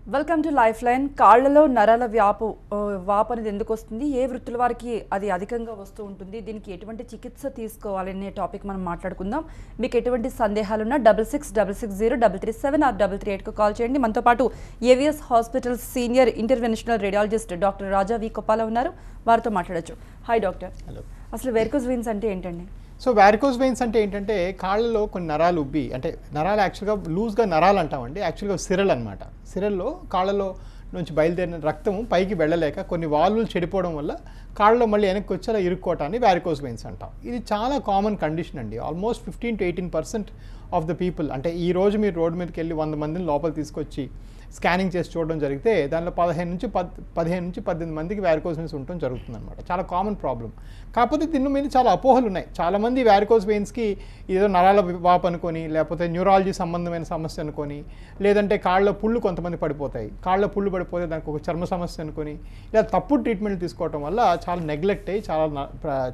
Welcome to life line. కాళ్లలో నరాల వాపు అనేది ఎందుకు వస్తుంది, ఏ వృత్తుల వారికి అది అధికంగా వస్తూ ఉంటుంది, దీనికి ఎటువంటి చికిత్స తీసుకోవాలనే టాపిక్ మనం మాట్లాడుకుందాం. మీకు ఎటువంటి సందేహాలున్నా 66660337 ఆర్ 338కు కాల్ చేయండి. మనతో పాటు AVS hospital senior interventional radiologist doctor Raja V Koppala ఉన్నారు. వారితో మాట్లాడొచ్చు. Hi doctor. హలో. అసలు వెరికోస్ వెయిన్స్ అంటే ఏంటండి? సో వ్యారికోస్ వెయిన్స్ అంటే ఏంటంటే కాళ్ళలో కొన్ని నరాలు ఉబ్బి, అంటే నరాలు యాక్చువల్గా లూజ్గా నరాలు అంటామండి, యాక్చువల్గా సిరల్ అనమాట. సిరల్లో కాళ్ళలో నుంచి బయలుదేరిన రక్తం పైకి వెళ్ళలేక కొన్ని వాల్వులు చెడిపోవడం వల్ల కాళ్ళలో మళ్ళీ వెనక్కి వచ్చి అలా ఇరుక్కోవటాన్ని వ్యారికోస్ వెయిన్స్ అంటాం. ఇది చాలా కామన్ కండిషన్ అండి. Almost 15 to 18% of the people, అంటే ఈ రోజు మీరు రోడ్డు మీదకి వెళ్ళి 100 మందిని లోపల తీసుకొచ్చి స్కానింగ్ చేసి చూడడం జరిగితే దానిలో 15 నుంచి 18 మందికి వ్యారికోస్ వెయిన్స్ ఉండటం జరుగుతుంది అనమాట. చాలా కామన్ ప్రాబ్లం. కాకపోతే దీని మీద చాలా అపోహలు ఉన్నాయి. చాలామంది వ్యారికోస్ వెయిన్స్కి ఏదో నరాల వాపు అనుకొని, లేకపోతే న్యూరాలజీ సంబంధమైన సమస్య అనుకొని, లేదంటే కాళ్ళ పుళ్ళు కొంతమంది పడిపోతాయి, కాళ్ళ పుళ్ళు పడిపోతే దానికి ఒక చర్మ సమస్య అనుకొని, లేదా తప్పుడు ట్రీట్మెంట్ తీసుకోవడం వల్ల చాలా నెగ్లెక్ట్ అయ్యి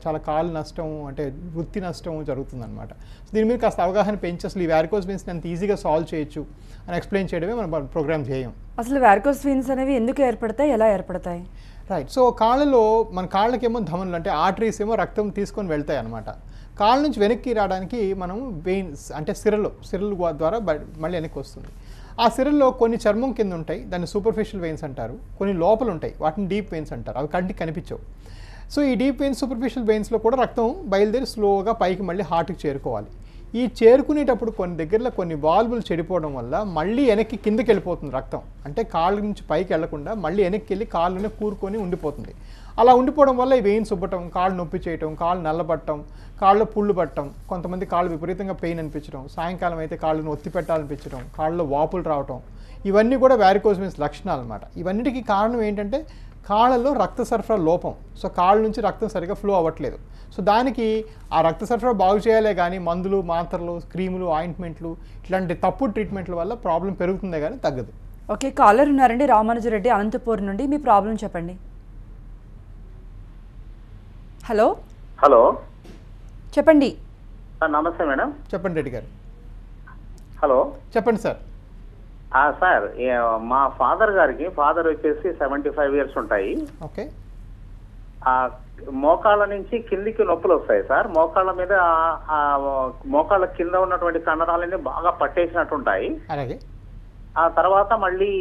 చాలా కాళ్ళు నష్టం, అంటే వృత్తి నష్టం జరుగుతుందన్నమాట. దీని మీద కాస్త అవగాహన పెంచి అసలు ఈ వ్యారికోస్ వెయిన్స్ని అంత ఈజీగా సాల్వ్ చేయొచ్చు అని ఎక్స్ప్లెయిన్ చేయడమే మన ప్రోగ్రామ్ చేయం. అసలు వ్యారికోస్ వెయిన్స్ అనేవి ఎందుకు ఏర్పడతాయి, ఎలా ఏర్పడతాయి? రైట్. సో కాళ్ళలో మన కాళ్ళకేమో ధమనులు, అంటే ఆర్టరీస్ ఏమో రక్తం తీసుకొని వెళ్తాయి అనమాట. కాళ్ళ నుంచి వెనక్కి రావడానికి మనం వెయిన్స్, అంటే సిరలు ద్వారా మళ్ళీ వెనక్కి వస్తుంది. ఆ సిరల్లో కొన్ని చర్మం కింద ఉంటాయి, దాన్ని సూపర్ఫిషియల్ వెయిన్స్ అంటారు. కొన్ని లోపల ఉంటాయి, వాటిని డీప్ వెయిన్స్ అంటారు. అవి కంటికి కనిపించవు. సో ఈ డీప్ వెయిన్స్, సూపర్ఫిషియల్ వెయిన్స్లో కూడా రక్తం బయలుదేరి స్లోగా పైకి మళ్ళీ హార్ట్కి చేరుకోవాలి. ఈ చేరుకునేటప్పుడు కొన్ని దగ్గరలో కొన్ని వాల్వులు చెడిపోవడం వల్ల మళ్ళీ వెనక్కి కిందకి వెళ్ళిపోతుంది రక్తం. అంటే కాళ్ళ నుంచి పైకి వెళ్లకుండా మళ్ళీ వెనక్కి వెళ్ళి కాళ్ళనే కూరుకొని ఉండిపోతుంది. అలా ఉండిపోవడం వల్ల ఈ వెయిన్స్ ఉబ్బటం, కాళ్ళు నొప్పి చేయటం, కాళ్ళు నల్లబట్టడం, కాళ్ళలో పుళ్ళు పట్టడం, కొంతమంది కాళ్ళు విపరీతంగా పెయిన్ అనిపించడం, సాయంకాలం అయితే కాళ్ళను ఒత్తి పెట్టాలనిపించడం, కాళ్ళలో వాపులు రావటం, ఇవన్నీ కూడా వ్యారికోస్ వెయిన్స్ లక్షణాలు అనమాట. ఇవన్నిటికీ కారణం ఏంటంటే కాళ్ళలో రక్త సరఫరా లోపం. సో కాళ్ళ నుంచి రక్తం సరిగా ఫ్లో అవ్వట్లేదు. సో దానికి ఆ రక్త సరఫరా బాగు చేయాలే కానీ మందులు, మాత్రలు, క్రీములు, ఆయింట్మెంట్లు, ఇట్లాంటి తప్పుడు ట్రీట్మెంట్ల వల్ల ప్రాబ్లం పెరుగుతుందే కానీ తగ్గదు. ఓకే, కాలర్ ఉన్నారండి, రామానుజరెడ్డి అనంతపూర్ నుండి. మీ ప్రాబ్లం చెప్పండి. హలో. హలో, చెప్పండి. నమస్తే మేడం. చెప్పండి రెడ్డి గారు. హలో, చెప్పండి సార్. సార్, మా ఫాదర్ వచ్చేసి 75 years ఉంటాయి. ఓకే. మోకాళ్ళ నుంచి కిందికి నొప్పులు వస్తాయి సార్. మోకాళ్ళ మీద మోకాళ్ళ కింద ఉన్నటువంటి కండరాలన్నీ బాగా పట్టేసినట్టు ఉంటాయి. అలాగే. ఆ తర్వాత మళ్ళీ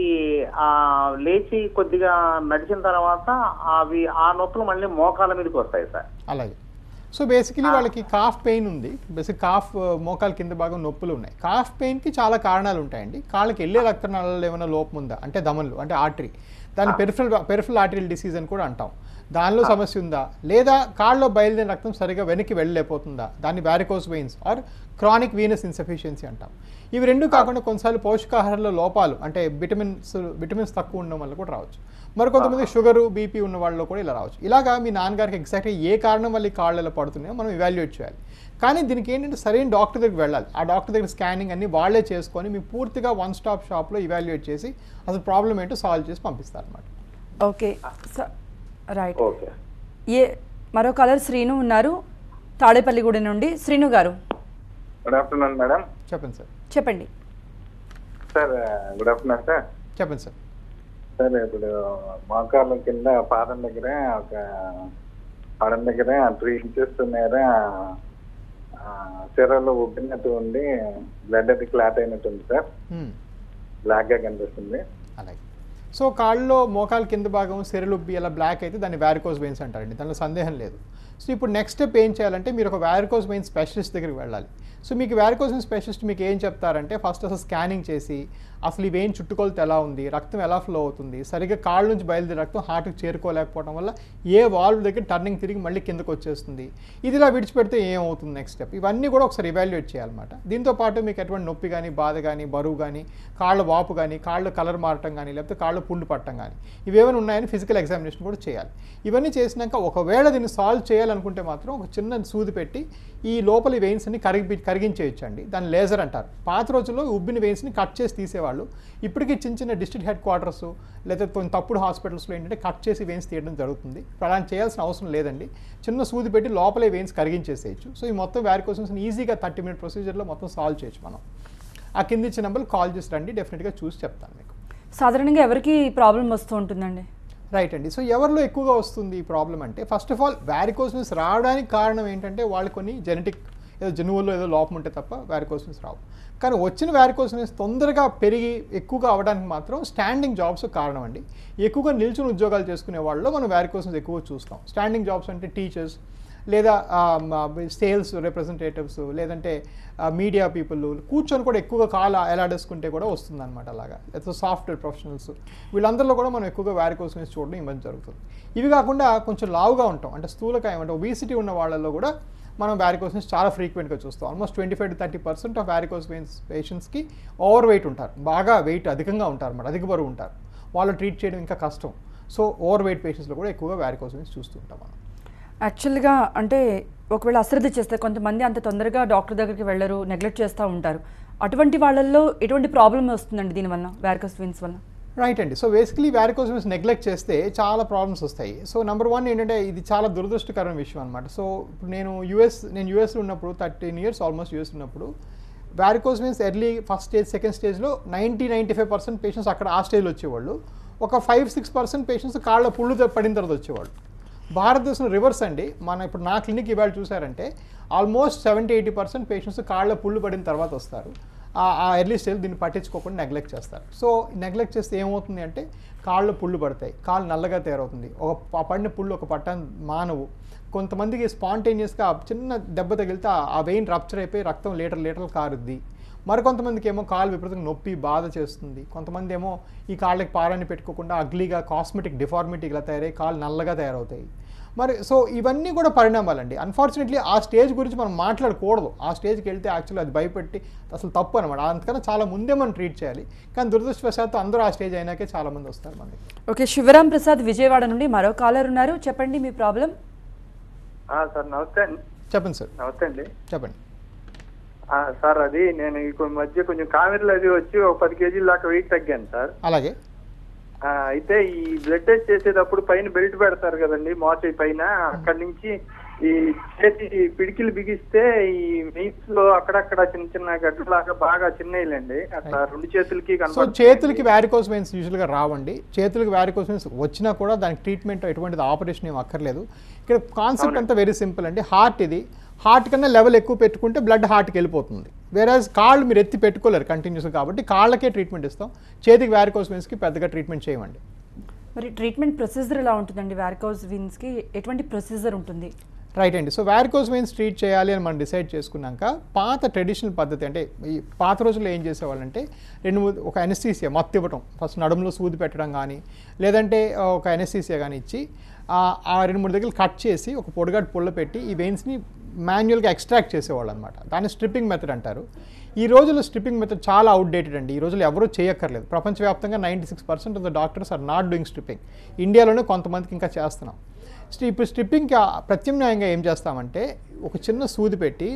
లేచి కొద్దిగా నడిచిన తర్వాత ఆ నొప్పులు మళ్ళీ మోకాళ్ళ మీదకి వస్తాయి సార్. అలాగే. సో బేసికలీ వాళ్ళకి కాఫ్ పెయిన్ ఉంది. బేసిక్ కాఫ్, మోకాల కింద భాగం నొప్పులు ఉన్నాయి. కాఫ్ పెయిన్కి చాలా కారణాలు ఉంటాయండి. కాళ్ళకి వెళ్ళే రక్తనాళాలు ఏమైనా లోపం ఉందా అంటే దమన్లు, అంటే ఆర్టరీ, దాన్ని పెరిఫరల్ ఆర్టరీల్ డిసీజ్ అని కూడా అంటాం. దానిలో సమస్య ఉందా, లేదా కాళ్ళలో బయలుదేరిన రక్తం సరిగా వెనక్కి వెళ్ళలేకపోతుందా, దాన్ని varicose veins or chronic venous insufficiency అంటాం. ఇవి రెండు కాకుండా కొన్నిసార్లు పోషకాహారంలో లోపాలు, అంటే విటమిన్స్ తక్కువ ఉండడం వల్ల కూడా రావచ్చు. మరికొంతమంది షుగరు, బీపీ ఉన్న వాళ్ళలో కూడా ఇలా రావచ్చు. ఇలాగా మీ నాన్నగారికి ఎగ్జాక్ట్గా ఏ కారణం వల్ల ఈ కాళ్ళలో పడుతున్నాయో మనం ఇవాల్యుయేట్ చేయాలి. కానీ దీనికి ఏంటంటే సరైన డాక్టర్ దగ్గరికి వెళ్ళాలి. ఆ డాక్టర్ దగ్గర స్కానింగ్ అన్ని వాళ్ళే చేసుకొని మీ పూర్తిగా వన్ స్టాప్ షాప్లో ఇవాల్యుయేట్ చేసి అసలు ప్రాబ్లం ఏంటో సాల్వ్ చేసి పంపిస్తారు అనమాట. Okay right. మరో కలర్ శ్రీను ఉన్నారు, తాడేపల్లిగూడెం నుండి. శ్రీను గారు. Good afternoon madam. చెప్పండి సార్. చెప్పండి సార్. Good afternoon sir. చెప్పండి సార్. సార్, ఇప్పుడు మోకాళ్ళ కింద పాదం దగ్గర 3 inches మేర సిరలో ఉబ్బినట్టు ఉండి బ్లడ్ అది క్లాట్ అయినట్టు ఉంది సార్. బ్లాక్ గా కనిపిస్తుంది. అలాగే. సో కాళ్ళలో మోకాల కింద భాగం సిరలుబ్బి అలా బ్లాక్ అయితే దాన్ని వ్యారికోస్ వెయిన్స్ అంటారండి, దానిలో సందేహం లేదు. సో ఇప్పుడు నెక్స్ట్ స్టెప్ ఏం చేయాలంటే మీరు ఒక వ్యారికోస్ వెయిన్స్ స్పెషలిస్ట్ దగ్గరికి వెళ్ళాలి. సో మీకు వ్యారికోస్ వెయిన్స్ స్పెషలిస్ట్ మీకు ఏం చెప్తారంటే ఫస్ట్ అసలు స్కానింగ్ చేసి అసలు ఈ వెయిన్ చుట్టుకొలత ఎలా ఉంది, రక్తం ఎలా ఫ్లో అవుతుంది, సరిగ్గా కాళ్ళ నుంచి బయలుదేరి రక్తం హార్ట్కి చేరుకోలేకపోవడం వల్ల ఏ వాల్వ్ దగ్గర టర్నింగ్ తిరిగి మళ్ళీ కిందకు వచ్చేస్తుంది, ఇదిలా విడిచిపెడితే ఏమవుతుంది నెక్స్ట్ స్టెప్, ఇవన్నీ కూడా ఒకసారి ఇవాల్యుయేట్ చేయాలన్నమాట. దీంతోపాటు మీకు ఎటువంటి నొప్పి కానీ, బాధ కానీ, బరువు కానీ, కాళ్ళ వాపు కానీ, కాళ్ళ కలర్ మారటం కానీ, లేకపోతే కాళ్ళ పుండు పట్టడం కానీ, ఇవేమైనా ఉన్నాయని ఫిజికల్ ఎగ్జామినేషన్ కూడా చేయాలి. ఇవన్నీ చేసినాక ఒకవేళ దీన్ని సాల్వ్ చేయాలనుకుంటే మాత్రం ఒక చిన్న సూది పెట్టి ఈ లోపలి వెయిన్స్ అన్ని కరిగించేయచ్చండి. దాన్ని లేజర్ అంటారు. పాత రోజుల్లో ఉబ్బిన వెయిన్స్ని కట్ చేసి తీసేవాళ్ళు. ఇప్పటికీ చిన్న డిస్ట్రిక్ట్ హెడ్ క్వార్టర్స్ లేదా కొన్ని తప్పుడు హాస్పిటల్స్లో ఏంటంటే కట్ చేసి వెయిన్స్ తీయడం జరుగుతుంది. ఇప్పుడు అలా చేయాల్సిన అవసరం లేదండి. చిన్న సూది పెట్టి లోపలే వెయిన్స్ కరిగించేసేయచ్చు. సో ఈ మొత్తం వ్యారికోస్ వెయిన్స్ ఈజీగా 30-minute ప్రొసీజర్లో మొత్తం సాల్వ్ చేయొచ్చు మనం. ఆ కింద ఇచ్చిన నెంబర్కి కాల్ చేసి రండి, డెఫినెట్గా చూసి చెప్తాను మీకు. సాధారణంగా ఎవరికి ప్రాబ్లం వస్తూ ఉంటుందండి? రైట్ అండి. సో ఎవరిలో ఎక్కువగా వస్తుంది ఈ ప్రాబ్లం అంటే, first of all varicose veins రావడానికి కారణం ఏంటంటే వాళ్ళు కొన్ని జెనెటిక్ ఏదో జనువుల్లో ఏదో లోపం ఉంటే తప్ప వ్యారికోస్ వెయిన్స్ రావు. కానీ వచ్చిన వ్యారికోస్ వెయిన్స్ తొందరగా పెరిగి ఎక్కువగా అవ్వడానికి మాత్రం స్టాండింగ్ జాబ్స్ కారణం అండి. ఎక్కువగా నిల్చుని ఉద్యోగాలు చేసుకునే వాళ్ళలో మనం వ్యారికోస్ వెయిన్స్ ఎక్కువ చూస్తాం. స్టాండింగ్ జాబ్స్ అంటే టీచర్స్, లేదా సేల్స్ రిప్రజెంటేటివ్స్, లేదంటే మీడియా పీపుల్ కూర్చొని కూడా ఎక్కువగా కాలు ఎలాడేసుకుంటే కూడా వస్తుంది అనమాట. అలాగా లేదా సాఫ్ట్వేర్ ప్రొఫెషనల్స్, వీళ్ళందరిలో కూడా మనం ఎక్కువగా వ్యారికోస్ వెయిన్స్ చూడడం ఈ మధ్య జరుగుతుంది. ఇవి కాకుండా కొంచెం లావుగా ఉంటాం అంటే స్థూలకాయం అంటే ఒబిసిటీ ఉన్న వాళ్ళలో కూడా మనం వ్యారికోస్ వెయిన్స్ చాలా ఫ్రీక్వెంట్గా చూస్తాం. Almost 25 to 30% of varicose veins పేషెంట్స్కి ఓవర్ వెయిట్ ఉంటారు, బాగా వెయిట్ అధికంగా ఉంటారు అన్నమాట, అధిక బరువు ఉంటారు. వాళ్ళు ట్రీట్ చేయడం ఇంకా కష్టం. సో ఓవర్ వెయిట్ పేషెంట్స్లో కూడా ఎక్కువగా వ్యారికోస్ వెయిన్స్ చూస్తుంటాం మనం. యాక్చువల్గా అంటే ఒకవేళ అశ్రద్ధ చేస్తే కొంతమంది అంత తొందరగా డాక్టర్ దగ్గరికి వెళ్ళరు, నెగ్లెక్ట్ చేస్తూ ఉంటారు. అటువంటి వాళ్ళల్లో ఎటువంటి ప్రాబ్లం వస్తుందండి దీనివల్ల, వ్యారికోస్ వెయిన్స్ వల్ల? రైట్ అండి. So basically varicose veins neglect చేస్తే చాలా ప్రాబ్లమ్స్ వస్తాయి. సో నెంబర్ 1 ఏంటంటే ఇది చాలా దురదృష్టకరమైన విషయం అనమాట. సో ఇప్పుడు నేను యూఎస్లో ఉన్నప్పుడు 13 years ఆల్మోస్ట్ యూఎస్ ఉన్నప్పుడు varicose veins early first stage second స్టేజ్లో 90-95% పేషెంట్స్ అక్కడ ఆ స్టేజ్లో వచ్చేవాళ్ళు. ఒక 5-6% పేషెంట్స్ కాళ్ళ పుళ్ళు పడిన తర్వాత వచ్చేవాళ్ళు. భారతదేశంలో రివర్స్ అండి. మన ఇప్పుడు నా క్లినిక్ ఇవాళ చూసారంటే ఆల్మోస్ట్ 70-80% పేషెంట్స్ కాళ్ళ పుళ్ళు పడిన తర్వాత వస్తారు. ఆ ఎర్లీ స్టేజ్ దీన్ని పట్టించుకోకుండా నెగ్లెక్ట్ చేస్తారు. సో నెగ్లెక్ట్ చేస్తే ఏమవుతుంది అంటే కాళ్ళు పుళ్ళు పడతాయి, కాళ్ళు నల్లగా తయారవుతుంది, ఒక పడిన పుళ్ళు ఒక పట్టాన్ని మానవు. కొంతమందికి స్పాంటేనియస్గా చిన్న దెబ్బ తగిలితే ఆ వెయిన్ రప్చర్ అయిపోయి రక్తం లీటర్లు కారుద్ది. మరికొంతమందికి ఏమో కాళ్ళు విపరీతంగా నొప్పి బాధ చేస్తుంది. కొంతమంది ఏమో ఈ కాళ్ళకి పారాన్ని పెట్టుకోకుండా అగ్లీగా కాస్మెటిక్ డిఫార్మిటీ ఇలా తయారై కాళ్ళు నల్లగా తయారవుతాయి. మరి సో ఇవన్నీ కూడా పరిణామాలండి. అన్ఫార్చునేట్లీ ఆ స్టేజ్ గురించి మనం మాట్లాడకూడదు. ఆ స్టేజ్కి వెళ్తే యాక్చువల్లీ అది భయపెట్టి అసలు తప్పు అనమాట. అందుకని చాలా ముందే మనం ట్రీట్ చేయాలి. కానీ దురదృష్టవశాత్తు అందరూ ఆ స్టేజ్ అయినాకే చాలామంది వస్తారు మనకి. ఓకే, శివరాం ప్రసాద్ విజయవాడ నుండి మరో కాలర్ ఉన్నారు. చెప్పండి మీ ప్రాబ్లం. సార్ నమస్తే అండి. చెప్పండి సార్. నమస్తే అండి. చెప్పండి సార్, అది నేను ఈ మధ్య కొంచెం కామెరీలు అది వచ్చి ఒక 10 kg దాకా వెయిట్ తగ్గాను సార్. అలాగే అయితే ఈ బ్లడ్ టెస్ట్ చేసేటప్పుడు పైన బెల్ట్ పెడతారు కదండి మోచేయి పైన, అక్కడి నుంచి ఈ చేతి పిడికిలు బిగిస్తే ఈ మీట్స్ లో అక్కడక్కడ చిన్న చిన్న గడ్డలాగా బాగా చిన్నయిలండి. అట్లా 2 చేతులకి సో చేతులకి వ్యారికోస్ వెయిన్స్ యూజువల్గా రావండి. చేతులకి వ్యారికోస్ వెయిన్స్ వచ్చినా కూడా దానికి ట్రీట్మెంట్ ఎటువంటిది ఆపరేషన్ ఏం అక్కర్లేదు. ఇక్కడ కాన్సెప్ట్ అంతా వెరీ సింపుల్ అండి. హార్ట్ కన్నా లెవెల్ ఎక్కువ పెట్టుకుంటే బ్లడ్ హార్ట్కి వెళ్ళిపోతుంది. వేరేజ్ కాళ్ళు మీరు ఎత్తి పెట్టుకోలేరు కంటిన్యూస్గా, కాబట్టి కాళ్ళకే ట్రీట్మెంట్ ఇస్తాం. చేతికి వ్యారికోస్ వెయిన్స్కి పెద్దగా ట్రీట్మెంట్ చేయమండి. మరి ట్రీట్మెంట్ ప్రొసీజర్ ఎలా ఉంటుందండి? వ్యారికోస్ వెయిన్స్కి ఎటువంటి ప్రొసీజర్ ఉంటుంది? రైట్ అండి. సో వ్యారికోస్ వెయిన్స్ ట్రీట్ చేయాలి అని మనం డిసైడ్ చేసుకున్నాక పాత ట్రెడిషనల్ పద్ధతి అంటే ఈ పాత రోజుల్లో ఏం చేసేవాళ్ళంటే ఒక ఎనస్థీసియా మత్తు ఇవ్వటం, ఫస్ట్ నడుములో సూది పెట్టడం కానీ లేదంటే ఒక ఎనస్థీసియా కానీ ఇచ్చి ఆ 2-3 దగ్గర కట్ చేసి ఒక పొడిగాటు పుల్ల పెట్టి ఈ వెయిన్స్ని మాన్యువల్గా ఎక్స్ట్రాక్ట్ చేసేవాళ్ళు అనమాట. దాన్ని స్ట్రిప్పింగ్ మెథడ్ అంటారు. ఈ రోజుల్లో స్ట్రిప్పింగ్ మెథడ్ చాలా అవుట్డేటెడ్ అండి. ఈ రోజుల్లో ఎవరూ చేయక్కర్లేదు. ప్రపంచవ్యాప్తంగా 96% of the doctors are not doing stripping. ఇండియాలోనే కొంతమందికి ఇంకా చేస్తున్నాం. ఇప్పుడు స్ట్రిప్పింగ్కి ప్రత్యామ్నాయంగా ఏం చేస్తామంటే ఒక చిన్న సూది పెట్టి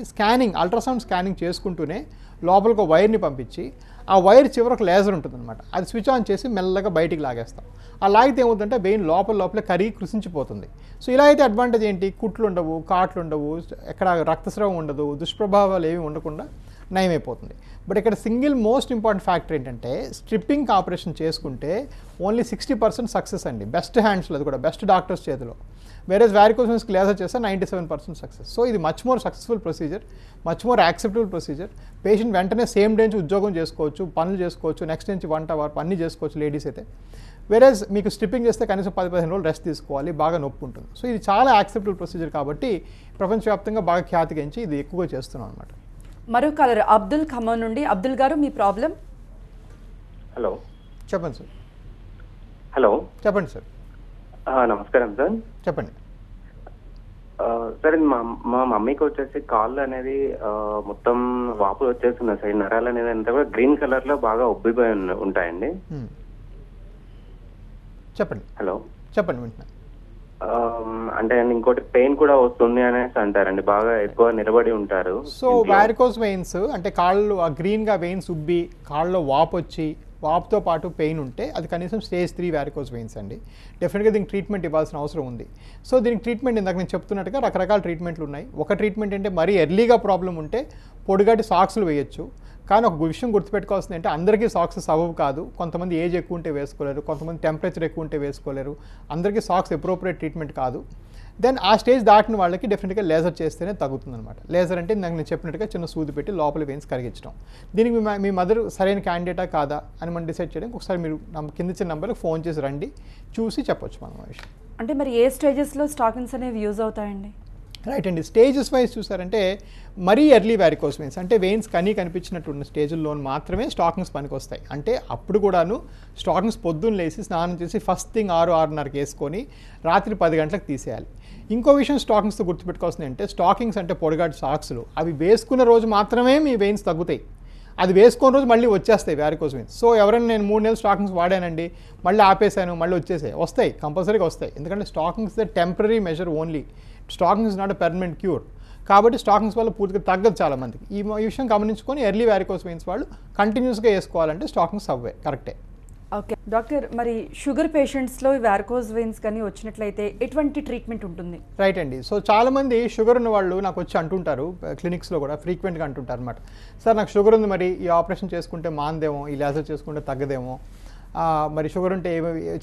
అల్ట్రాసౌండ్ స్కానింగ్ చేసుకుంటూనే లోపలికి వైర్ని పంపించి ఆ వైర్ చివర ఒక లేజర్ ఉంటుందన్నమాట. అది స్విచ్ ఆన్ చేసి మెల్లగా బయటికి లాగేస్తాం. ఆ లాగితే ఏమవుతుందంటే వెయిన్ లోపలే కరిగి కృషించిపోతుంది. సో ఇలా అయితే అడ్వాంటేజ్ ఏంటి? కుట్లు ఉండవు, కాట్లు ఉండవు, ఎక్కడ రక్తస్రావం ఉండదు, దుష్ప్రభావాలు ఏమి ఉండకుండా నయమైపోతుంది. బట్ ఇక్కడ సింగిల్ మోస్ట్ ఇంపార్టెంట్ ఫ్యాక్టర్ ఏంటంటే స్ట్రిప్పింగ్ ఆపరేషన్ చేసుకుంటే ఓన్లీ 60% సక్సెస్ అండి. బెస్ట్ హ్యాండ్స్లో, అది కూడా బెస్ట్ డాక్టర్స్ చేతిలో. వేరేస్ వ్యారికోస్ వెయిన్స్కి లేజర్ చేస్తే 97% సక్సెస్. సో ఇది much more successful procedure, much more acceptable procedure. Patient వెంటనే సేమ్ డే నుంచి ఉద్యోగం చేసుకోవచ్చు, పనులు చేసుకోవచ్చు, నెక్స్ట్ నుంచి వంట అన్నీ చేసుకోవచ్చు లేడీస్ అయితే. వేరేస్ మీకు స్ట్రిప్పింగ్ చేస్తే కనీసం 10-15 రోజులు రెస్ట్ తీసుకోవాలి, బాగా నొప్పి ఉంటుంది. సో ఇది చాలా యాక్సెప్టబుల్ ప్రొసీజర్ కాబట్టి ప్రపంచవ్యాప్తంగా బాగా ఖ్యాతిగించి ఇది ఎక్కువగా చేస్తున్నాం అనమాట. మరో కాలర్ అబ్దుల్ ఖమ్మం నుండి. అబ్దుల్ గారు మీ ప్రాబ్లం. హలో, చెప్పండి సార్. హలో, చెప్పండి సార్. నమస్కారం సార్. చెప్పండి సార్. మా మమ్మీకి వచ్చేసి కాళ్ళు అనేది మొత్తం వాపులు వచ్చేస్తున్నాయి సార్. నరాలు అనేది అంతా కూడా గ్రీన్ కలర్ లో బాగా ఉబ్బిపోయి ఉంటాయండి. చెప్పండి. హలో, చెప్పండి వింటున్నా. అంటే ఇంకోటి పెయిన్ కూడా వస్తుంది అనేసి అంటారండి, బాగా ఎక్కువ నిలబడి ఉంటారు. సో వ్యారికోస్ వెయిన్స్ అంటే కాళ్ళు ఆ గ్రీన్గా వెయిన్స్ ఉబ్బి కాళ్ళలో వాపు వచ్చి వాపుతో పాటు పెయిన్ ఉంటే అది కనీసం స్టేజ్ 3 వ్యారికోస్ వెయిన్స్ అండి. డెఫినెట్గా దీనికి ట్రీట్మెంట్ ఇవ్వాల్సిన అవసరం ఉంది. సో దీనికి ట్రీట్మెంట్ ఇందాక నేను చెప్తున్నట్టుగా రకరకాల ట్రీట్మెంట్లు ఉన్నాయి. ఒక ట్రీట్మెంట్ అంటే మరీ ఎర్లీగా ప్రాబ్లం ఉంటే పొడిగాటి సాక్స్లు వేయచ్చు. కానీ ఒక విషయం గుర్తుపెట్టుకోవాల్సింది అంటే అందరికీ సాక్స్ అవ్వవు కాదు. కొంతమంది ఏజ్ ఎక్కువ ఉంటే వేసుకోలేరు, కొంతమంది టెంపరేచర్ ఎక్కువ ఉంటే వేసుకోలేరు. అందరికీ సాక్స్ అప్రోప్రియేట్ ట్రీట్మెంట్ కాదు. దెన్ ఆ స్టేజ్ దాటిన వాళ్ళకి డెఫినెట్గా లేజర్ చేస్తేనే తగ్గుతుంది అనమాట. లేజర్ అంటే నాకు నేను చెప్పినట్టుగా చిన్న సూది పెట్టి లోపల వెయిన్స్ కరిగించడం. దీనికి మీ మదర్ సరైన క్యాండిడేటా కాదా అని మనం డిసైడ్ చేయడానికి ఒకసారి మీరు కింద ఇచ్చిన నెంబర్కి ఫోన్ చేసి రండి, చూసి చెప్పొచ్చు మనం ఆ విషయం. అంటే మరి ఏ స్టేజెస్లో స్టాకింగ్స్ అనేవి యూజ్ అవుతాయండి? రైట్ అండి. స్టేజెస్ వైజ్ చూసారంటే మరీ ఎర్లీ వారికోస్ వెయిన్స్ అంటే వెయిన్స్ కనిపించినట్టు ఉన్న స్టేజ్లో మాత్రమే స్టాకింగ్స్ పనికి వస్తాయి. అంటే అప్పుడు కూడాను స్టాకింగ్స్ పొద్దున్న లేసి స్నానం చేసి ఫస్ట్ థింగ్ 6-6:30కి వేసుకొని రాత్రి 10 గంటలకు తీసేయాలి. ఇంకో విషయం స్టాకింగ్స్తో గుర్తుపెట్టుకోవాల్సింది అంటే స్టాకింగ్స్ అంటే పొడగాటి సాక్స్లు అవి వేసుకున్న రోజు మాత్రమే మీ వెయిన్స్ తగ్గుతాయి. అది వేసుకున్న రోజు మళ్ళీ వచ్చేస్తాయి వారికోస్ వెయిన్స్. సో ఎవరైనా నేను 3 నెలలు స్టాకింగ్స్ వాడానండి, మళ్ళీ ఆపేసాను, మళ్ళీ వస్తాయి, కంపల్సరీగా వస్తాయి. ఎందుకంటే stockings the temporary measure only. Stocking is not a permanent cure. కాబట్టి స్టాకింగ్స్ వల్ల పూర్తిగా తగ్గదు చాలామందికి. ఈ విషయం గమనించుకొని ఎర్లీ వారికోస్ వెయిన్స్ వాళ్ళు కంటిన్యూస్గా వేసుకోవాలంటే స్టాకింగ్స్ అవ్వే కరెక్టే. ఓకే డాక్టర్, మరి షుగర్ పేషెంట్స్లో ఈ వారికోస్ వెయిన్స్ కానీ వచ్చినట్లయితే ఎటువంటి ట్రీట్మెంట్ ఉంటుంది? రైట్ అండి. సో చాలామంది షుగర్ ఉన్న వాళ్ళు నాకు వచ్చి అంటుంటారు, క్లినిక్స్లో కూడా ఫ్రీక్వెంట్గా అంటుంటారు అనమాట, సార్ నాకు షుగర్ ఉంది, మరి ఈ ఆపరేషన్ చేసుకుంటే మాందేమో, ఈ లేజర్ చేసుకుంటే తగ్గదేమో, మరి షుగర్ ఉంటే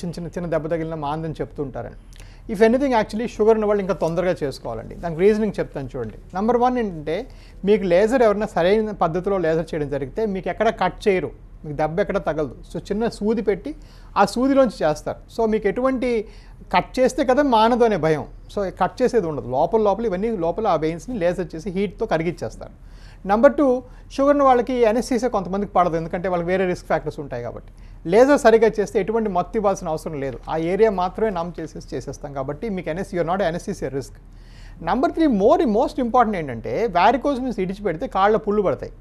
చిన్న దెబ్బ తగిలిన మాందని చెప్తుంటారని. ఇఫ్ ఎనీథింగ్ యాక్చువల్లీ షుగర్ ఉన్న వాళ్ళు ఇంకా తొందరగా చేసుకోవాలండి. దానికి రీజనింగ్ చెప్తాను చూడండి. నెంబర్ 1 ఏంటంటే మీకు లేజర్ ఎవరైనా సరైన పద్ధతిలో లేజర్ చేయడం జరిగితే మీకు ఎక్కడ కట్ చేయరు, మీకు దెబ్బ ఎక్కడ తగలదు. సో చిన్న సూది పెట్టి ఆ సూదిలోంచి చేస్తారు. సో మీకు ఎటువంటి కట్ చేస్తే కదా మానదు అనే భయం. సో కట్ చేసేది ఉండదు, లోపల ఇవన్నీ లోపల ఆ వెయిన్స్ని లేజర్ చేసి హీట్తో కరిగిచ్చేస్తారు. నెంబర్ 2, షుగర్ని వాళ్ళకి అనెస్థీసియా కొంతమందికి పడదు, ఎందుకంటే వాళ్ళకి వేరే రిస్క్ ఫ్యాక్టర్స్ ఉంటాయి కాబట్టి. లేజర్ సరిగ్గా చేస్తే ఎటువంటి మత్తు ఇవ్వాల్సిన అవసరం లేదు, ఆ ఏరియా మాత్రమే నమ్ చేసేస్తాం కాబట్టి మీకు you're not anaesthesia risk. Number 3 most important ఏంటంటే వారికోస్ వెయిన్స్ ఇడిచిపెడితే కాళ్ళ పుళ్ళు పడతాయి.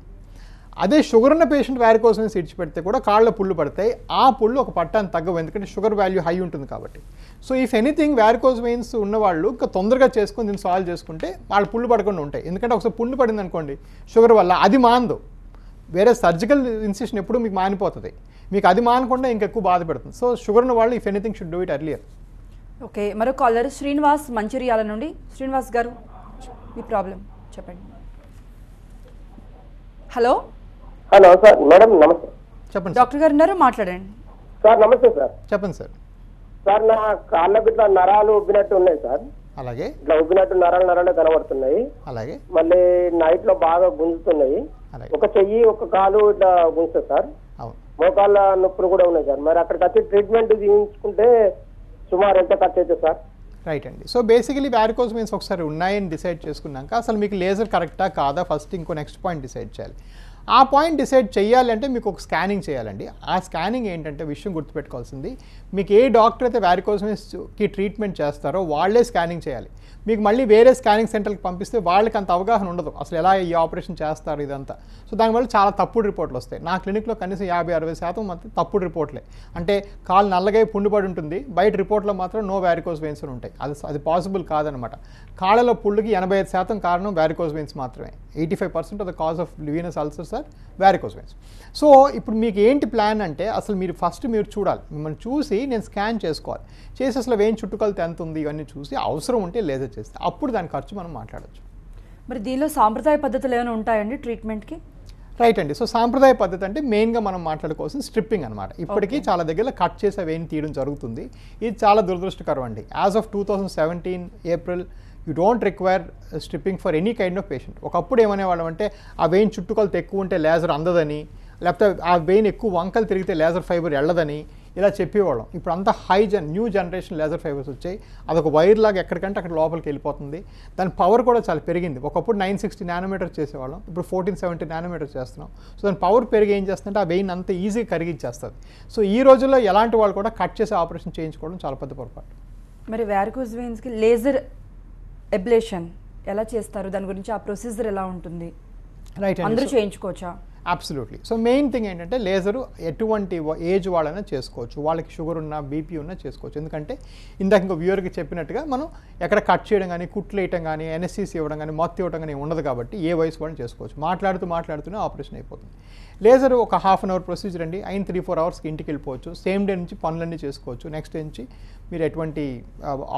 అదే షుగర్ ఉన్న పేషెంట్ వారికోస్ వెయిన్స్ ఇడిచిపెడితే కూడా కాళ్ళ పుళ్ళు పడతాయి. ఆ పుళ్ళు ఒక పట్టాన్ని తగ్గవు, ఎందుకంటే షుగర్ వాల్యూ హై ఉంటుంది కాబట్టి. So if anything varicose veins ఉన్నవాళ్ళు ఇంకా తొందరగా చేసుకొని దీన్ని సాల్వ్ చేసుకుంటే వాళ్ళ పుళ్ళు పడకుండా ఉంటాయి. ఎందుకంటే ఒకసారి పుండు పడింది అనుకోండి షుగర్ వల్ల, అది మానదు. వేరే సర్జికల్ ఇన్సిషన్ ఎప్పుడు మీకు మానిపోతుంది, మీకు అది మానకుండా ఇంకెక్కువ బాధ పెడుతుంది. సో షుగర్ ఉన్న వాళ్ళు if anything should do it earlier. Okay, మరో కాలర్ శ్రీనివాస్ మంచిర్యాల నుండి. శ్రీనివాస్ గారు మీ ప్రాబ్లం చెప్పండి. Hello hello sir. మేడం నమస్తే. చెప్పండి డాక్టర్ గారు ఉన్నారు, మాట్లాడండి సార్. నమస్తే సార్. చెప్పండి సార్. సార్ నా కాళ్ళకు ఇట్లా నరాలు ఉబ్బినట్టు ఉన్నాయి సార్. అలాగే ఇట్లా ఉబ్బినట్టు నరాలు కనబడుతున్నాయి. అలాగే మళ్ళీ నైట్ లో బాగా గుంజుతున్నాయి. అలాగే ఒక చెయ్యి ఒక కాలు ఇట్లా గుంజుతుంది సార్. అవును. మోకాళ్ళ నొప్పులు కూడా ఉన్నాయి సార్. మరి అక్కడికి వచ్చి ట్రీట్మెంట్ చేయించుకుంటే సుమారు ఎంత ఖర్చు అవుతుంది సార్? రైట్ అండి. సో బేసికలీ వారికోస్ వెయిన్స్ ఒకసారి ఉన్నాయని డిసైడ్ చేసుకున్నాక అసలు మీకు లేజర్ కరెక్టా కాదా ఫస్ట్ ఇంకో నెక్స్ట్ పాయింట్ డిసైడ్ చేయాలి. ఆ పాయింట్ డిసైడ్ చేయాలంటే మీకు ఒక స్కానింగ్ చేయాలండి. ఆ స్కానింగ్ ఏంటంటే విషయం గుర్తుపెట్టుకోవాల్సింది, మీకు ఏ డాక్టర్ అయితే వారికోస్ వెయిన్స్కి ట్రీట్మెంట్ చేస్తారో వాళ్ళే స్కానింగ్ చేయాలి. మీకు మళ్ళీ వేరే స్కానింగ్ సెంటర్కి పంపిస్తే వాళ్ళకి అంత అవగాహన ఉండదు అసలు ఎలా ఈ ఆపరేషన్ చేస్తారు ఇదంతా. సో దానివల్ల చాలా తప్పుడు రిపోర్ట్లు వస్తాయి. నా క్లినిక్లో కనీసం 50-60% మాత్రం తప్పుడు రిపోర్ట్లే. అంటే కాలు నల్లగా పుండుపడి ఉంటుంది, బయట రిపోర్ట్లో మాత్రం నో వారికోస్ వెయిన్స్ అని ఉంటాయి. అది పాసిబుల్ కాదనమాట. కాళ్ళలో పుళ్ళుకి 85% కారణం వారికోస్ వెయిన్స్ మాత్రమే. 85% of the cause of venous ulcers are varicose veins. So ఇప్పుడు మీకు ఏంటి ప్లాన్ అంటే అసలు మీరు ఫస్ట్ చూడాలి, మిమ్మల్ని చూసి నేను స్కాన్ చేసుకోవాలి, చేసి అసలు వెయిన్ చుట్టుకొలత ఎంత ఉంది ఇవన్నీ చూసి అవసరం ఉంటే లేజర్ చేస్తే అప్పుడు దాని ఖర్చు మనం మాట్లాడచ్చు. మరి దీనిలో సాంప్రదాయ పద్ధతులు ఏమైనా ఉంటాయండి ట్రీట్మెంట్కి? రైట్ అండి. సో సాంప్రదాయ పద్ధతి అంటే మెయిన్గా మనం మాట్లాడుకోవాల్సిన స్ట్రిప్పింగ్ అనమాట. ఇప్పటికీ చాలా దగ్గర కట్ చేసే వెయిన్ తీయడం జరుగుతుంది. ఇది చాలా దురదృష్టకరం అండి. As of 2017 April you don't require stripping for any kind of patient. ఒకప్పుడు ఏమనేవాళ్ళం అంటే ఆ వెయిన్ చుట్టుకొలత ఎక్కువ ఉంటే లేజర్ అందదని, లేకపోతే ఆ వెయిన్ ఎక్కువ వంకలు తిరిగితే లేజర్ ఫైబర్ వెళ్ళదని ఇలా చెప్పేవాళ్ళం. ఇప్పుడు అంతా న్యూ జనరేషన్ లేజర్ ఫైబర్స్ వచ్చాయి. అదొక వైర్ లాగా ఎక్కడికంటే అక్కడ లోపలికి వెళ్ళిపోతుంది. దాని పవర్ కూడా చాలా పెరిగింది. ఒకప్పుడు 960 నానోమీటర్ చేసేవాళ్ళం, ఇప్పుడు 1470 నానోమీటర్ చేస్తున్నాం. సో దాని పవర్ పెరిగి ఏం చేస్తుంటే ఆ వెయిన్ అంత ఈజీగా కరిగిచ్చేస్తుంది. సో ఈ రోజుల్లో ఎలాంటి వాళ్ళు కూడా కట్ చేసే ఆపరేషన్ చేయించుకోవడం చాలా పెద్ద పొరపాటు. మరి వారికోస్ వెయిన్స్కి లేజర్ ఎబ్లేషన్ ఎలా చేస్తారు, దాని గురించి ఆ ప్రొసీజర్ ఎలా ఉంటుంది? రైట్, అందరూ చేయించుకోవచ్చా? అబ్సల్యూట్లీ. సో మెయిన్ థింగ్ ఏంటంటే లేజరు ఎటువంటి ఏజ్ వాళ్ళైనా చేసుకోవచ్చు, వాళ్ళకి షుగర్ ఉన్నా బీపీ ఉన్నా చేసుకోవచ్చు. ఎందుకంటే ఇందాక ఇంకో వ్యూవర్కి చెప్పినట్టుగా మనం ఎక్కడ కట్ చేయడం కానీ, కుట్లు వేయడం కానీ, ఎన్ఎస్సీసీ ఇవ్వడం కానీ, మత్తు ఇవ్వడం కానీ ఉండదు కాబట్టి ఏ వయసు వాళ్ళని చేసుకోవచ్చు. మాట్లాడుతూనే ఆపరేషన్ అయిపోతుంది. లేజర్ ఒక ½ అవర్ ప్రొసీజర్ అండి. అయిన 3-4 అవర్స్కి ఇంటికి వెళ్ళిపోవచ్చు. సేమ్ డే నుంచి పనులన్నీ చేసుకోవచ్చు. నెక్స్ట్ డే నుంచి మీరు ఎటువంటి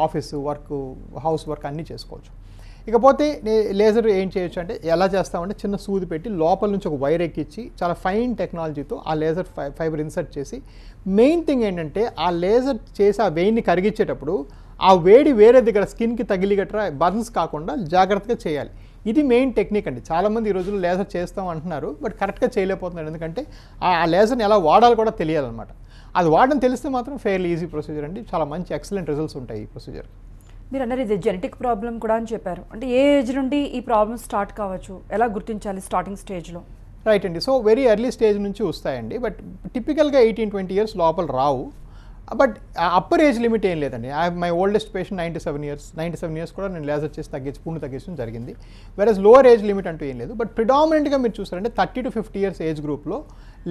ఆఫీసు వర్క్, హౌస్ వర్క్ అన్నీ చేసుకోవచ్చు. ఇకపోతే లేజర్ ఏం చేయొచ్చు అంటే ఎలా చేస్తామంటే చిన్న సూది పెట్టి లోపల నుంచి ఒక వైర్ ఎక్కించి చాలా ఫైన్ టెక్నాలజీతో ఆ లేజర్ ఫైబర్ ఇన్సర్ట్ చేసి మెయిన్ థింగ్ ఏంటంటే ఆ లేజర్ చేసి ఆ వేడిని కరిగించేటప్పుడు ఆ వేడి వేరే దగ్గర స్కిన్కి తగిలి గట్రా బర్న్స్ కాకుండా జాగ్రత్తగా చేయాలి. ఇది మెయిన్ టెక్నిక్ అండి. చాలామంది ఈ రోజుల్లో లేజర్ చేస్తాం అంటున్నారు, బట్ కరెక్ట్గా చేయలేకపోతున్నారు. ఎందుకంటే ఆ లేజర్ని ఎలా వాడాలో కూడా తెలియాలన్నమాట. అది వాడడం తెలిస్తే మాత్రం ఫెయిర్లీ ఈజీ ప్రొసీజర్ అండి. చాలా మంచి ఎక్సలెంట్ రిజల్ట్స్ ఉంటాయి ఈ ప్రొసీజర్. మీరు అన్నారు ఇది జెనెటిక్ ప్రాబ్లం కూడా అని చెప్పారు. అంటే ఏ ఏజ్ నుండి ఈ ప్రాబ్లం స్టార్ట్ కావచ్చు, ఎలా గుర్తించాలి స్టార్టింగ్ స్టేజ్లో? రైట్ అండి. సో వెరీ ఎర్లీ స్టేజ్ నుంచి వస్తాయండి, బట్ టిపికల్గా 18-20 ఇయర్స్ లోపల రావు. బట్ అప్పర్ ఏజ్ లిమిట్ ఏం లేదండి. మై ఓల్డెస్ట్ పేషెంట్ 97 ఇయర్స్ కూడా నేను లేజర్ చేసి పుండు తగ్గించడం జరిగింది. వెరస్ లోవర్ ఏజ్ లిమిట్ అంటూ ఏం లేదు. బట్ ప్రిడామినెంట్గా మీరు చూసారంటే 30 to 50 ఇయర్స్ ఏజ్ గ్రూప్లో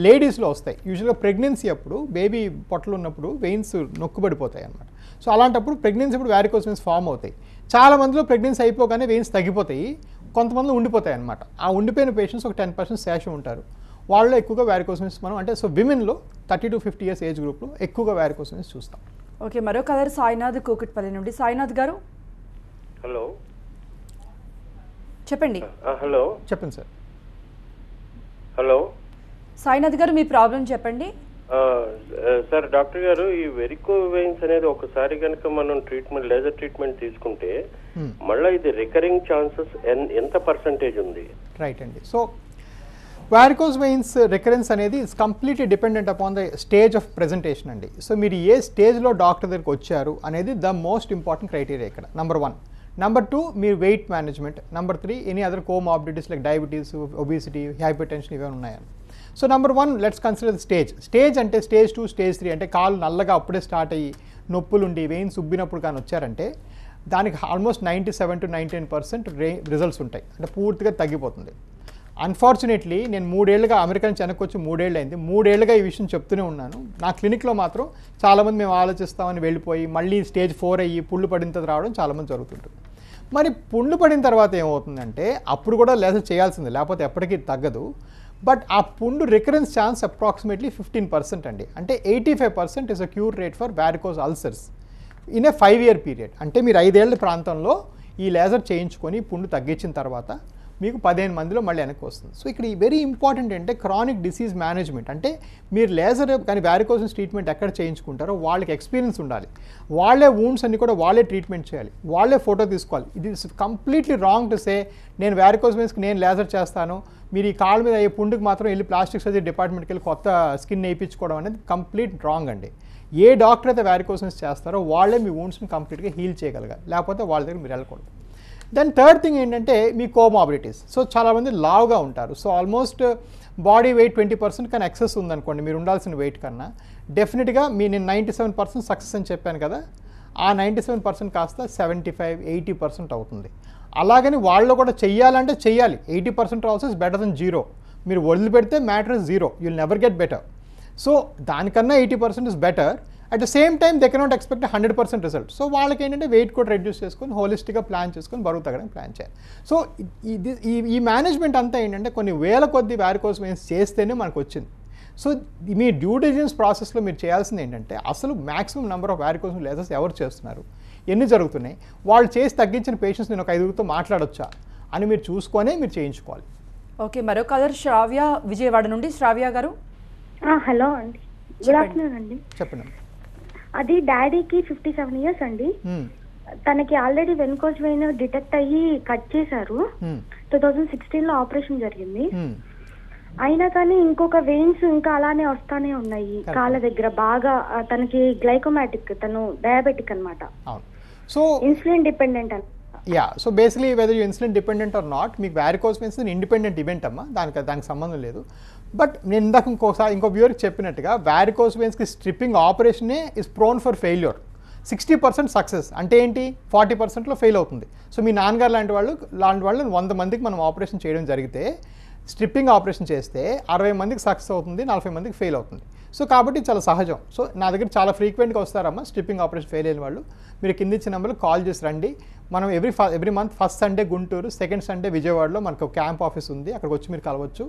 లేడీస్లో వస్తాయి. యూజువల్గా ప్రెగ్నెన్సీ అప్పుడు బేబీ పొట్టలు ఉన్నప్పుడు వెయిన్స్ నొక్కుబడిపోతాయి అన్నమాట. సో అలాంటప్పుడు ప్రెగ్నెన్సీ అప్పుడు వ్యారికోస్ వెయిన్స్ ఫామ్ అవుతాయి. చాలా మందిలో ప్రెగ్నెన్సీ అయిపోగానే వెయిన్స్ తగ్గిపోతాయి, కొంతమందిలో ఉండిపోతాయి అన్నమాట. ఆ ఉండిపోయిన పేషెంట్స్ ఒక 10% శేషం ఉంటారు. వాళ్ళలో ఎక్కువగా వ్యారికోస్ వెయిన్స్ మనం అంటే సో విమెన్లో 30 to 50 ఇయర్స్ ఏజ్ గ్రూప్లో ఎక్కువగా వ్యారికోస్ వెయిన్స్ చూస్తాం. ఓకే, మరో కలర్ సాయినాథ్ కూకట్పల్లి నుండి. సాయినాథ్ గారు హలో చెప్పండి. హలో చెప్పండి సార్. హలో సాయినాథ్ గారు మీ ప్రాబ్లం చెప్పండి. సార్ డాక్టర్ గారు, ఈ వెరికో వెయిన్స్ అనేది ఒకసారి కనుక మనం లేజర్ ట్రీట్మెంట్ తీసుకుంటే మళ్ళీ ఇది రికరింగ్ ఛాన్సెస్ ఎంత పర్సంటేజ్ ఉంది? రైట్ అండి. సో వ్యారికోస్ వెయిన్స్ రికరెన్స్ అనేది it's completely dependent upon the stage of presentation అండి. సో మీరు ఏ స్టేజ్లో డాక్టర్ దగ్గరికి వచ్చారు అనేది ద మోస్ట్ ఇంపార్టెంట్ క్రైటీరియా ఇక్కడ. నెంబర్ 1. నెంబర్ 2 మీరు weight management. Number 3 any other comorbidities like diabetes, obesity, hyper tension ఇవే ఉన్నాయని. So number 1 let's consider the stage అంటే స్టేజ్ 2, స్టేజ్ 3 అంటే కాలు నల్లగా అప్పుడే స్టార్ట్ అయ్యి నొప్పులుండి వెయిన్స్ ఉబ్బినప్పుడు కానీ వచ్చారంటే దానికి ఆల్మోస్ట్ 97 to 99% రిజల్ట్స్ ఉంటాయి, అంటే పూర్తిగా తగ్గిపోతుంది. అన్ఫార్చునేట్లీ నేను 3 ఏళ్ళుగా అమెరికా నుంచి వెనక్కి వచ్చి 3 ఏళ్ళు అయింది. 3 ఏళ్ళుగా ఈ విషయం చెప్తూనే ఉన్నాను. నా క్లినిక్లో మాత్రం చాలామంది మేము ఆలోచిస్తామని వెళ్ళిపోయి మళ్ళీ స్టేజ్ 4 అయ్యి పుళ్ళు పడిన తర్వాత రావడం చాలామంది జరుగుతుంటుంది. మరి పుళ్ళు పడిన తర్వాత ఏమవుతుందంటే అప్పుడు కూడా లేజర్ చేయాల్సిందే, లేకపోతే ఎప్పటికీ తగ్గదు. బట్ ఆ పుండు రికరెన్స్ ఛాన్స్ అప్రాక్సిమేట్లీ 15% అండి. అంటే 85% is a cure rate for varicose ulcers in a 5-year period. అంటే మీరు 5 ఏళ్ల ప్రాంతంలో ఈ లేజర్ చేయించుకొని పుండు తగ్గించిన తర్వాత మీకు 15 మందిలో మళ్ళీ వెనక్కి వస్తుంది. సో ఇక్కడ వెరీ ఇంపార్టెంట్ అంటే క్రానిక్ డిసీజ్ మేనేజ్మెంట్. అంటే మీరు లేజర్ కానీ వ్యారికోసిస్ ట్రీట్మెంట్ ఎక్కడ చేయించుకుంటారో వాళ్ళకి ఎక్స్పీరియన్స్ ఉండాలి. వాళ్ళే వూండ్స్ అన్ని కూడా వాళ్ళే ట్రీట్మెంట్ చేయాలి, వాళ్ళే ఫోటో తీసుకోవాలి. ఇది కంప్లీట్లీ రాంగ్ టు సే నేను వ్యారికోసిస్కి నేను లేజర్ చేస్తాను, మీరు ఈ కాళ్ళ మీద అయ్యే పుండుకి మాత్రం వెళ్ళి ప్లాస్టిక్ సర్జరీ డిపార్ట్మెంట్కి వెళ్ళి కొత్త స్కిన్ వేయించుకోవడం అనేది కంప్లీట్ రాంగ్ అండి. ఏ డాక్టర్ అయితే వ్యారికోసిస్ చేస్తారో వాళ్ళే మీ వూండ్స్ని కంప్లీట్గా హీల్ చేయగలగాలి, లేకపోతే వాళ్ళ దగ్గర మీరు వెళ్ళకూడదు. దెన్ థర్డ్ థింగ్ ఏంటంటే మీ కోమార్బిడిటీస్. సో చాలామంది లావుగా ఉంటారు. సో ఆల్మోస్ట్ బాడీ వెయిట్ 20% కానీ ఎక్సెస్ ఉందనుకోండి మీరు ఉండాల్సిన వెయిట్ కన్నా, డెఫినెట్గా నేను 97% సక్సెస్ అని చెప్పాను కదా, ఆ 97% కాస్త 75-80% అవుతుంది. అలాగని వాళ్ళు కూడా చెయ్యాలంటే చెయ్యాలి. 80% ఆల్సో ఇస్ బెటర్ దెన్ 0. మీరు వదిలిపెడితే matter is 0, you will never get better. So దానికన్నా 80% is better. At the same time they cannot expect 100% result. So వాళ్ళకి ఏంటంటే వెయిట్ కూడా రెడ్యూస్ చేసుకొని హోలిస్టిక్గా ప్లాన్ చేసుకొని బరువు తగ్గడానికి ప్లాన్ చేయాలి. సో ఈ మేనేజ్మెంట్ అంతా ఏంటంటే కొన్ని వేల కొద్ది వ్యారికోస్ వెయిన్స్ చేస్తేనే మనకు వచ్చింది. సో మీ డ్యూ డిలిజెన్స్ ప్రాసెస్లో మీరు చేయాల్సింది ఏంటంటే అసలు maximum number of varicose lasers ఎవరు చేస్తున్నారు, ఎన్ని జరుగుతున్నాయి, వాళ్ళు చేసి తగ్గించిన పేషెంట్స్ నేను ఒక 5గురితో మాట్లాడొచ్చా అని మీరు చూసుకొనే మీరు చేయించుకోవాలి. ఓకే, మరో కలర్ శ్రావ్య విజయవాడ నుండి. శ్రావ్య గారు హలో అండి, గుడ్ ఆఫ్టర్నూన్ అండి. చెప్పండి. అది డాడీకి 57 ఇయర్స్ అండి. తనకి ఆల్రెడీ వెన్కోస్ వెయిన్ డిటెక్ట్ అయ్యి కట్ చేశారు. 2016లో ఆపరేషన్ జరిగింది. అయినా కానీ ఇంకొక వెయిన్స్ ఇంకా అలానే వస్తానే ఉన్నాయి కాళ్ళ దగ్గర బాగా. తనకి గ్లైకోమాటిక్, తను డయాబెటిక్ అన్నమాట. సో ఇన్సులిన్ డిపెండెంట్ అని. So basically whether you insulin dependent are not, మీకు వ్యారికోస్ వెయిన్స్ ఇండిపెండెంట్ ఈవెంట్ అమ్మా, దానికి సంబంధం లేదు. బట్ నేను ఇందాక ఇంకో వ్యూవర్కి చెప్పినట్టుగా వ్యారికోస్ వెయిన్స్కి స్ట్రిప్పింగ్ ఆపరేషనే is prone for failure. 60% success అంటే ఏంటి, 40%లో ఫెయిల్ అవుతుంది. సో మీ నాన్నగారు లాంటి వాళ్ళు 100 మందికి మనం ఆపరేషన్ చేయడం జరిగితే స్ట్రిప్పింగ్ ఆపరేషన్ చేస్తే 60 మందికి సక్సెస్ అవుతుంది, 40 మందికి ఫెయిల్ అవుతుంది. సో కాబట్టి చాలా సహజం. సో నా దగ్గర చాలా ఫ్రీక్వెంట్గా వస్తారమ్మా స్ట్రిప్పింగ్ ఆపరేషన్ ఫెయిల్ అయిన వాళ్ళు. మీరు కింద ఇచ్చిన నెంబర్లో కాల్ చేసి రండి. మనం every month first Sunday Guntur, second Sunday విజయవాడలో మనకు క్యాంప్ ఆఫీస్ ఉంది, అక్కడికి వచ్చి మీరు కలవచ్చు.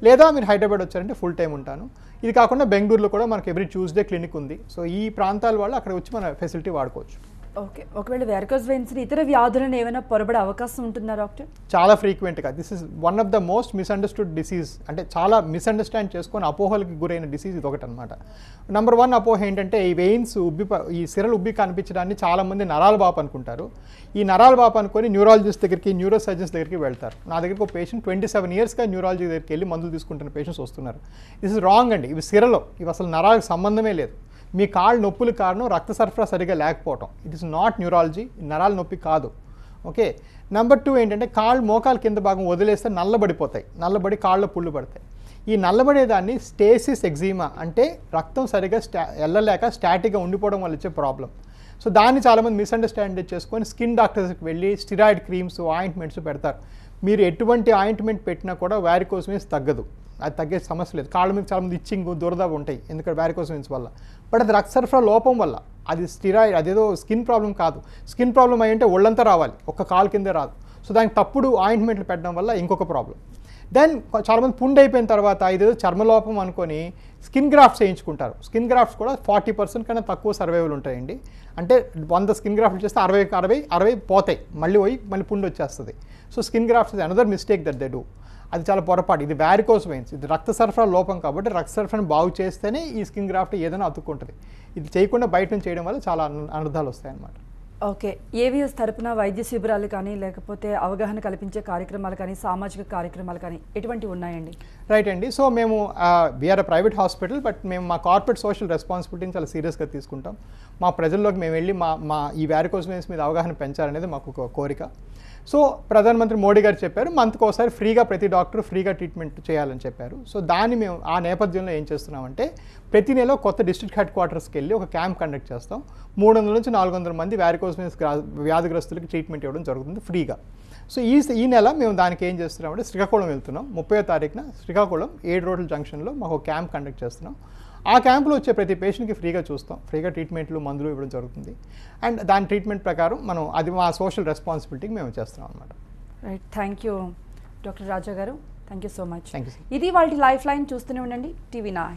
లేదా మీరు హైదరాబాద్ వచ్చారంటే ఫుల్ టైం ఉంటాను. ఇది కాకుండా బెంగళూరులో కూడా మనకు ఎవ్రీ ట్యూస్డే క్లినిక్ ఉంది. సో ఈ ప్రాంతాల వాళ్ళు అక్కడ వచ్చి మన ఫెసిలిటీ వాడుకోవచ్చు. ఓకే, ఒకవేళ వెరికోస్ వెయిన్స్ ఇతర వ్యాధులను ఏమైనా పొరబడే అవకాశం ఉంటుందా డాక్టర్? చాలా ఫ్రీక్వెంట్గా. This is one of the most misunderstood disease. అంటే చాలా మిస్అండర్స్టాండ్ చేసుకొని అపోహలకి గురైన డిసీజ్ ఇది ఒకటి అనమాట. నెంబర్ 1 అపోహ ఏంటంటే ఈ వెయిన్స్ ఈ సిరలు ఉబ్బి కనిపించడాన్ని చాలామంది నరాల బాపు అనుకుంటారు. ఈ నరాల బాపు అనుకొని న్యూరాలజిస్ట్ దగ్గరికి, న్యూరో సర్జన్స్ దగ్గరికి వెళ్తారు. నా దగ్గరికి ఒక పేషెంట్ 27 ఇయర్స్గా న్యూరాలజీ దగ్గరికి వెళ్ళి మందులు తీసుకుంటున్న పేషెంట్స్ వస్తున్నారు. దిస్ ఇస్ రాంగ్ అండి. ఇవి సిరలో, ఇవి అసలు నరాలకు సంబంధమే లేదు. మీ కాళ్ళు నొప్పులు కారణం రక్త సరఫరా సరిగా లేకపోవటం. ఇట్ ఈస్ నాట్ న్యూరాలజీ, నరాల నొప్పి కాదు. ఓకే. నెంబర్ 2 ఏంటంటే కాళ్ళు మోకాలు కింద భాగం వదిలేస్తే నల్లబడిపోతాయి, నల్లబడి కాళ్ళలో పుళ్ళు పడతాయి. ఈ నల్లబడేదాన్ని స్టేసిస్ ఎగ్జిమా అంటే రక్తం సరిగా వెళ్ళలేక స్టాటిక్గా ఉండిపోవడం వల్ల వచ్చే ప్రాబ్లం. సో దాన్ని చాలామంది మిస్అండర్స్టాండ్ చేసుకొని స్కిన్ డాక్టర్స్కి వెళ్ళి స్టిరాయిడ్ క్రీమ్స్, ఆయింట్మెంట్స్ పెడతారు. మీరు ఎటువంటి ఆయింట్మెంట్ పెట్టినా కూడా వారికోస్ వెయిన్స్ తగ్గదు, అది తగ్గే సమస్య లేదు. కాళ్ళ మీద చాలామంది ఇచ్చింగ్, దురద ఉంటాయి ఎందుకంటే వారికోస్ వెయిన్స్ వల్ల. బట్ అది రక్త సరఫరా లోపం వల్ల, అది స్టిరాయిడ్, అదేదో స్కిన్ ప్రాబ్లం కాదు. స్కిన్ ప్రాబ్లం అయ్యంటే ఒళ్ళంతా రావాలి, ఒక్క కాలు కిందే రాదు. సో దానికి తప్పుడు ఆయింట్మెంట్లు పెట్టడం వల్ల ఇంకొక ప్రాబ్లం. దెన్ చాలామంది పుండు అయిపోయిన తర్వాత ఇదేదో చర్మలోపం అనుకొని స్కిన్ గ్రాఫ్ట్స్ చేయించుకుంటారు. స్కిన్ గ్రాఫ్ట్స్ కూడా 40% కన్నా తక్కువ సర్వైవల్ ఉంటాయండి. అంటే 100 స్కిన్ గ్రాఫ్ట్లు చేస్తే 60 పోతాయి, మళ్ళీ పుండు వచ్చేస్తుంది. So skin grafts is another mistake that they do. అది చాలా పొరపాటు. ఇది వారికోస్ వెయిన్స్, ఇది రక్త సరఫరా లోపం కాబట్టి రక్త సరఫరాను బాగు చేస్తేనే ఈ స్కిన్ గ్రాఫ్ట్ ఏదైనా అతుక్కుంటుంది. ఇది చేయకుండా బయట నుంచి చేయడం వల్ల చాలా అనర్థాలు వస్తాయి అన్నమాట. ఓకే, ఏవిఎస్ తరపున వైద్య శిబిరాలు కానీ లేకపోతే అవగాహన కల్పించే కార్యక్రమాలు కానీ సామాజిక కార్యక్రమాలు కానీ ఎటువంటివి ఉన్నాయండి? రైట్ అండి. సో మేము వీఆర్ ప్రైవేట్ హాస్పిటల్, బట్ మేము మా కార్పొరేట్ సోషల్ రెస్పాన్సిబిలిటీని చాలా సీరియస్గా తీసుకుంటాం. మా ప్రజల్లోకి మేము వెళ్ళి మా ఈ వారికోస్ వెయిన్స్ మీద అవగాహన పెంచాలనేది మాకు ఒక కోరిక. సో ప్రధానమంత్రి మోడీ గారు చెప్పారు మంత్కి ఒకసారి ఫ్రీగా ప్రతి డాక్టర్ ఫ్రీగా ట్రీట్మెంట్ చేయాలని చెప్పారు. సో దాన్ని మేము ఆ నేపథ్యంలో ఏం చేస్తున్నామంటే ప్రతి నెల కొత్త డిస్ట్రిక్ట్ హెడ్ క్వార్టర్స్కి వెళ్ళి ఒక క్యాంప్ కండక్ట్ చేస్తాం. 300 నుంచి 400 మంది వారికోస్ వెయిన్స్ వ్యాధిగ్రస్తులకి ట్రీట్మెంట్ ఇవ్వడం జరుగుతుంది ఫ్రీగా. సో ఈ నెల మేము దానికి ఏం చేస్తున్నామంటే శ్రీకాకుళం వెళ్తున్నాం. 30వ తారీఖున శ్రీకాకుళం 7 రోడ్ల జంక్షన్లో మాకు ఒక క్యాంప్ కండక్ట్ చేస్తున్నాం. ఆ క్యాంపులో వచ్చే ప్రతి పేషెంట్కి ఫ్రీగా చూస్తాం, ఫ్రీగా ట్రీట్మెంట్లు, మందులు ఇవ్వడం జరుగుతుంది. అండ్ దాని ట్రీట్మెంట్ ప్రకారం మనం అది మా సోషల్ రెస్పాన్సిబిలిటీకి మేము చేస్తున్నాం అనమాట. రైట్, థ్యాంక్ యూ డాక్టర్ రాజా గారు, thank you so much. Thank you. ఇది వాళ్ళ లైఫ్ లైన్. చూస్తూనే ఉండండి TV9.